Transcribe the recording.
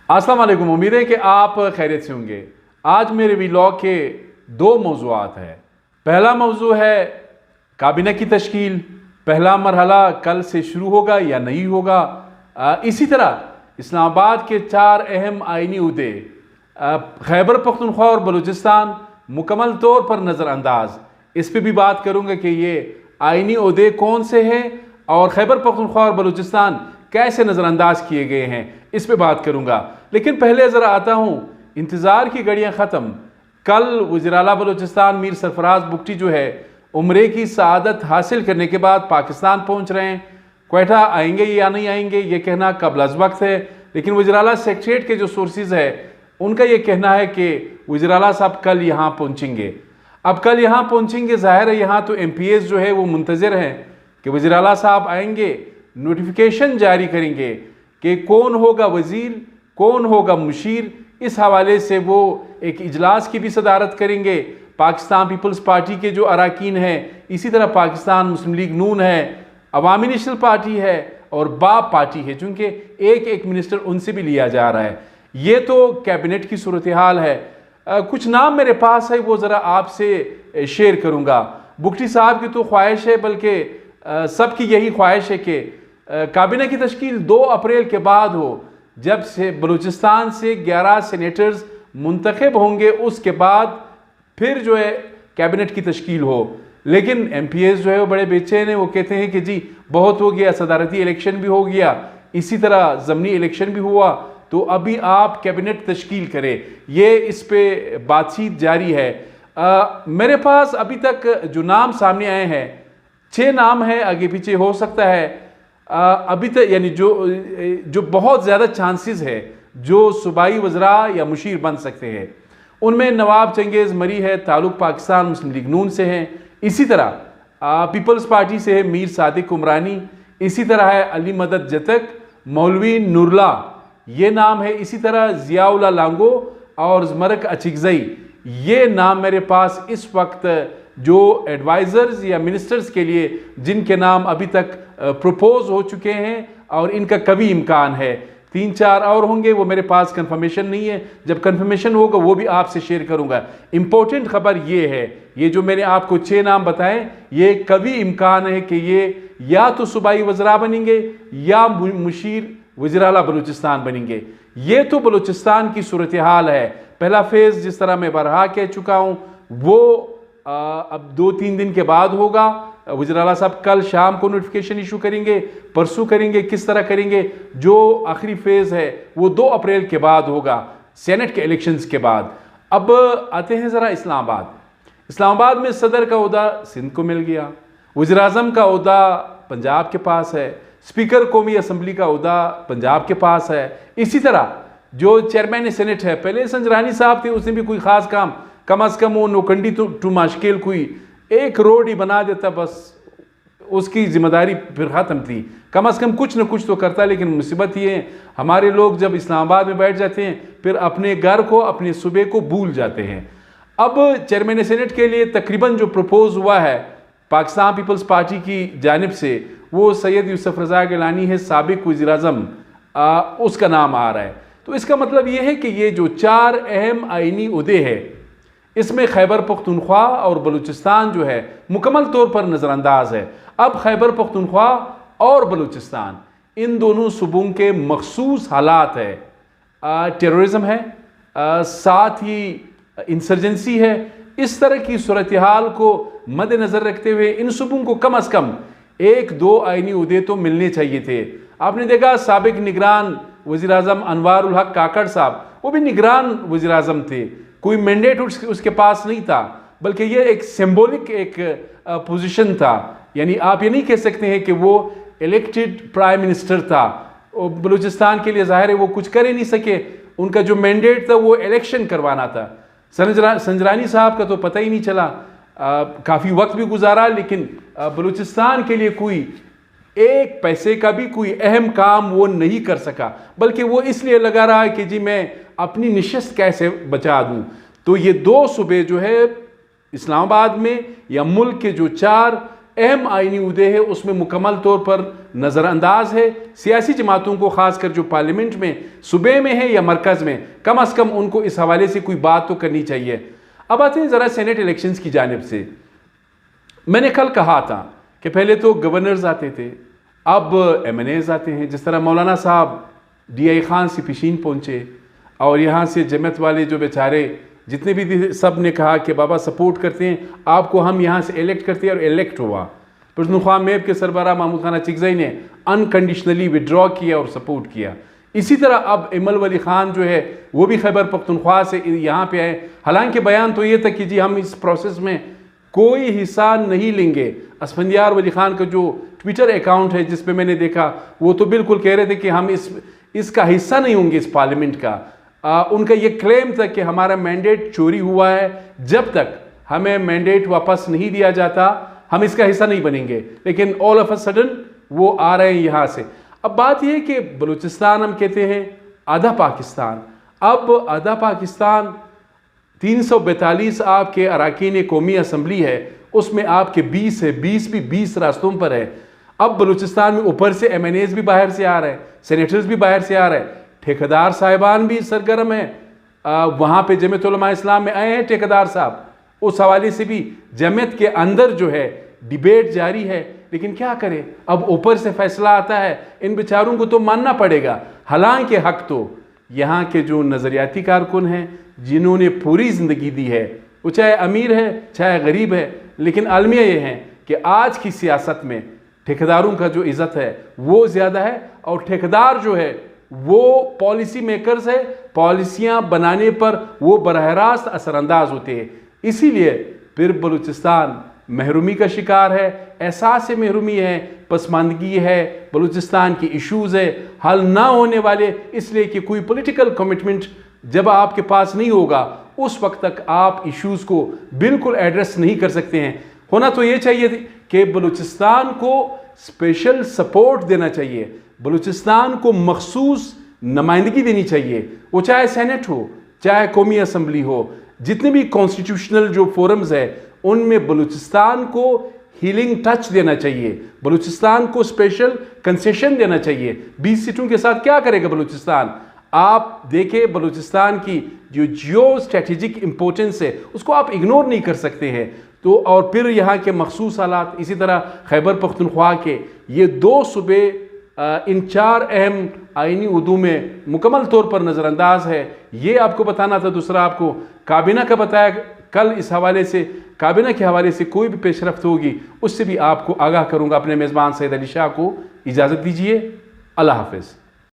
अस्सलाम वालेकुम। उम्मीद है कि आप खैरियत से होंगे। आज मेरे व्लॉग के दो मौज़ूआत हैं। पहला मौजू है काबीना की तश्कील। पहला मरहला कल से शुरू होगा या नहीं होगा। इसी तरह इस्लामाबाद के 4 अहम आइनी उहदे खैबर पख्तूनख्वा और बलूचिस्तान मुकम्मल तौर पर नज़रअंदाज। इस पर भी बात करूँगा कि ये आइनी उहदे कौन से हैं और खैबर पख्तूनख्वा और बलूचिस्तान कैसे नज़रअंदाज किए गए हैं, इस पे बात करूंगा। लेकिन पहले ज़रा आता हूँ, इंतज़ार की घड़ियाँ ख़त्म। कल वज़ीर आला बलूचिस्तान मीर सरफराज बुगटी जो है उम्रे की सआदत हासिल करने के बाद पाकिस्तान पहुँच रहे हैं। क्वेटा आएंगे या नहीं आएंगे ये कहना कबल अज़ वक्त है, लेकिन वज़ीर आला सेक्रेटरीट के जो सोर्सेज है उनका ये कहना है कि वज़ीर आला साहब कल यहाँ पहुँचेंगे। अब कल यहाँ पहुँचेंगे, ज़ाहिर है यहाँ तो MPs जो है वो मुंतज़िर हैं कि वज़ीर आला साहब आएंगे, नोटिफिकेशन जारी करेंगे कि कौन होगा वज़ीर, कौन होगा मुशीर। इस हवाले से वो एक इजलास की भी सदारत करेंगे। पाकिस्तान पीपल्स पार्टी के जो अरकान हैं, इसी तरह पाकिस्तान मुस्लिम लीग नून है, अवामी नेशनल पार्टी है और बाप पार्टी है, चूँकि एक मिनिस्टर उनसे भी लिया जा रहा है। ये तो कैबिनेट की सूरत हाल है। कुछ नाम मेरे पास है, वो ज़रा आपसे शेयर करूँगा। बुगटी साहब की तो ख्वाहिश है, बल्कि सबकी यही ख्वाहिश है कि काबीना की तश्कील 2 अप्रैल के बाद हो, जब से बलूचिस्तान से 11 सेनेटर्स मुंतखब होंगे, उसके बाद फिर जो है कैबिनेट की तश्कील हो। लेकिन MPs जो है वो बड़े बेचैन हैं। वो कहते हैं कि जी बहुत हो गया, सदारती इलेक्शन भी हो गया, इसी तरह ज़मनी इलेक्शन भी हुआ, तो अभी आप कैबिनेट तश्कील करें। ये इस पे बातचीत जारी है। मेरे पास अभी तक जो नाम सामने आए हैं 6 नाम हैं, आगे पीछे हो सकता है। अभी तक यानी जो बहुत ज़्यादा चांसेस है जो सूबाई वज़रा या मुशीर बन सकते हैं, उनमें नवाब चंगेज़ मरी है, ताल्लुक़ पाकिस्तान मुस्लिम लीग नून से हैं। इसी तरह पीपल्स पार्टी से है मीर सादिक उमरानी। इसी तरह है अली मदद जतक, मौलवी नुरला, ये नाम है। इसी तरह ज़ियाउल्लाह लांगो और ज़मरक अचिकज़ई, ये नाम मेरे पास इस वक्त जो एडवाइज़र्स या मिनिस्टर्स के लिए जिनके नाम अभी तक प्रपोज हो चुके हैं और इनका कभी इम्कान है। 3-4 और होंगे, वो मेरे पास कंफर्मेशन नहीं है। जब कंफर्मेशन होगा वो भी आपसे शेयर करूंगा। इम्पोर्टेंट खबर ये है, ये जो मैंने आपको 6 नाम बताएं, ये कभी इम्कान है कि ये या तो सूबाई वज़रा बनेंगे या मुशीर वज़ीर आला बलूचिस्तान बनेंगे। ये तो बलूचिस्तान की सूरत हाल है। पहला फेज़ जिस तरह मैं बरहा कह चुका हूँ वो अब 2-3 दिन के बाद होगा। वज़ीर आला साहब कल शाम को नोटिफिकेशन इशू करेंगे, परसों करेंगे, किस तरह करेंगे। जो आखिरी फेज़ है वो 2 अप्रैल के बाद होगा, सेनेट के इलेक्शंस के बाद। अब आते हैं ज़रा इस्लामाबाद में सदर का ओहदा सिंध को मिल गया, वज़ीर आज़म का ओहदा पंजाब के पास है, स्पीकर कौमी असम्बली का ओहदा पंजाब के पास है। इसी तरह जो चेयरमैन सेनेट है, पहले संजरानी साहब थे, उसने भी कोई ख़ास काम, कम अज़ कम वो नोकंडी टू माशकेल कोई एक रोड ही बना देता, बस उसकी जिम्मेदारी फिर ख़त्म थी। कम अज़ कम कुछ न कुछ तो करता। लेकिन मुसीबत ये है, हमारे लोग जब इस्लामाबाद में बैठ जाते हैं फिर अपने घर को, अपने सूबे को भूल जाते हैं। अब चेयरमैन सेनेट के लिए तकरीबन जो प्रपोज हुआ है पाकिस्तान पीपल्स पार्टी की जानिब से, वो सैयद यूसुफ रज़ा गिलानी है, साबिक वज़ीर आज़म, उसका नाम आ रहा है। तो इसका मतलब ये है कि ये जो 4 अहम आइनी उहदे हैं, इसमें खैबर पख्तूनख्वा और बलूचिस्तान जो है मुकम्मल तौर पर नज़रअंदाज है। अब खैबर पख्तूनख्वा और बलूचिस्तान, इन दोनों सूबों के मखसूस हालात है। टेररिज्म है, साथ ही इंसर्जेंसी है। इस तरह की सूरत हाल को मद्देनज़र रखते हुए इन सूबों को कम अज़ कम 1-2 आइनी उहदे तो मिलने चाहिए थे। आपने देखा साबिक निगरान वज़ीर आज़म अनवार उल हक काकड़ साहब, वो भी निगरान वज़ीर आज़म थे, कोई मैंडेट उसके पास नहीं था, बल्कि ये एक सिंबॉलिक एक पोजीशन था। यानी आप ये नहीं कह सकते हैं कि वो इलेक्टेड प्राइम मिनिस्टर था। बलूचिस्तान के लिए ज़ाहिर है वो कुछ कर ही नहीं सके, उनका जो मैंडेट था वो इलेक्शन करवाना था। संजरानी साहब का तो पता ही नहीं चला, काफ़ी वक्त भी गुजारा, लेकिन बलूचिस्तान के लिए कोई एक पैसे का भी कोई अहम काम वो नहीं कर सका, बल्कि वो इसलिए लगा रहा है कि जी मैं अपनी नशिस्त कैसे बचा दूं। तो ये 2 सूबे जो है इस्लामाबाद में या मुल्क के जो 4 अहम आइनी उहदे हैं उसमें मुकम्मल तौर पर नज़रअंदाज है। सियासी जमातों को ख़ासकर जो पार्लियामेंट में सूबे में है या मरकज़ में, कम अज़ कम उनको इस हवाले से कोई बात तो करनी चाहिए। अब आते हैं ज़रा सेनेट इलेक्शंस की जानिब से। मैंने कल कहा था कि पहले तो गवर्नर्स आते थे, अब MNAs आते हैं। जिस तरह मौलाना साहब DI खान से पिशीन पहुँचे और यहाँ से जमात वाले जो बेचारे जितने भी थे, सब ने कहा कि बाबा सपोर्ट करते हैं आपको, हम यहाँ से इलेक्ट करते हैं, और इलेक्ट हुआ। पख्तूनख्वा मेब के सरबराह महमूद खान चिकज़ई ने अनकंडीशनली विड्रॉ किया और सपोर्ट किया। इसी तरह अब इमल वली खान जो है वो भी खैबर पख्तूनख्वा से यहाँ पे आए। हालांकि बयान तो ये था कि जी हम इस प्रोसेस में कोई हिस्सा नहीं लेंगे। असफंदियार वली खान का जो ट्विटर अकाउंट है जिस पे मैंने देखा, वो तो बिल्कुल कह रहे थे कि हम इसका हिस्सा नहीं होंगे इस पार्लियामेंट का। उनका ये क्लेम था कि हमारा मैंडेट चोरी हुआ है, जब तक हमें मैंडेट वापस नहीं दिया जाता हम इसका हिस्सा नहीं बनेंगे। लेकिन ऑल ऑफ अ सडन वो आ रहे हैं यहाँ से। अब बात यह है कि बलूचिस्तान हम कहते हैं आधा पाकिस्तान। अब आधा पाकिस्तान 342 आपके अरकान कौमी असम्बली है, उसमें आपके 20 है, 20 भी 20 रास्तों पर है। अब बलूचिस्तान में ऊपर से MNAs भी बाहर से आ रहे हैं, सेनेटर्स भी बाहर से आ रहे हैं, ठेकेदार साहिबान भी सरगर्म हैं। वहाँ पे जमीयत उलमा इस्लाम में आए हैं ठेकेदार साहब, उस हवाले से भी जमीयत के अंदर जो है डिबेट जारी है। लेकिन क्या करें, अब ऊपर से फैसला आता है, इन बेचारों को तो मानना पड़ेगा। हालांकि हक तो यहाँ के जो नज़रियाती कारकुन हैं जिन्होंने पूरी ज़िंदगी दी है, वो चाहे अमीर है चाहे गरीब है, लेकिन आलमिया ये है कि आज की सियासत में ठेकेदारों का जो इज़्ज़त है वो ज़्यादा है, और ठेकेदार जो है वो पॉलिसी मेकर्स है, पॉलिसियाँ बनाने पर वो बरह रास्त असरअंदाज होते हैं। इसीलिए फिर बलूचिस्तान महरूमी का शिकार है, एहसास महरूमी है, पसमानदगी है, बलूचिस्तान की इश्यूज़ है हल ना होने वाले, इसलिए कि कोई पॉलिटिकल कमिटमेंट जब आपके पास नहीं होगा उस वक्त तक आप इश्यूज़ को बिल्कुल एड्रेस नहीं कर सकते हैं। होना तो ये चाहिए कि बलूचिस्तान को स्पेशल सपोर्ट देना चाहिए, बलूचिस्तान को मखसूस नुमाइंदगी देनी चाहिए, वो चाहे सेनेट हो चाहे कौमी असम्बली हो, जितने भी कॉन्स्टिट्यूशनल जो फोरम्स है उनमें बलूचिस्तान को हीलिंग टच देना चाहिए, बलूचिस्तान को स्पेशल कंसेशन देना चाहिए। 20 सीटों के साथ क्या करेगा बलूचिस्तान? आप देखें बलूचिस्तान की जो जियो स्ट्रेटेजिक इंपॉर्टेंस है उसको आप इग्नोर नहीं कर सकते हैं। तो और फिर यहाँ के मखसूस हालात, इसी तरह खैबर पख्तूनख्वा के ये 2 सूबे इन 4 अहम आइनी उहदों में मुकम्मल तौर पर नज़रअंदाज है, ये आपको बताना था। दूसरा आपको काबीना का बताया, कल इस हवाले से काबीना के हवाले से कोई भी पेशरफ्त होगी उससे भी आपको आगाह करूँगा। अपने मेज़बान सैयद अली शाह को इजाज़त दीजिए। अल्लाह हाफ़िज़।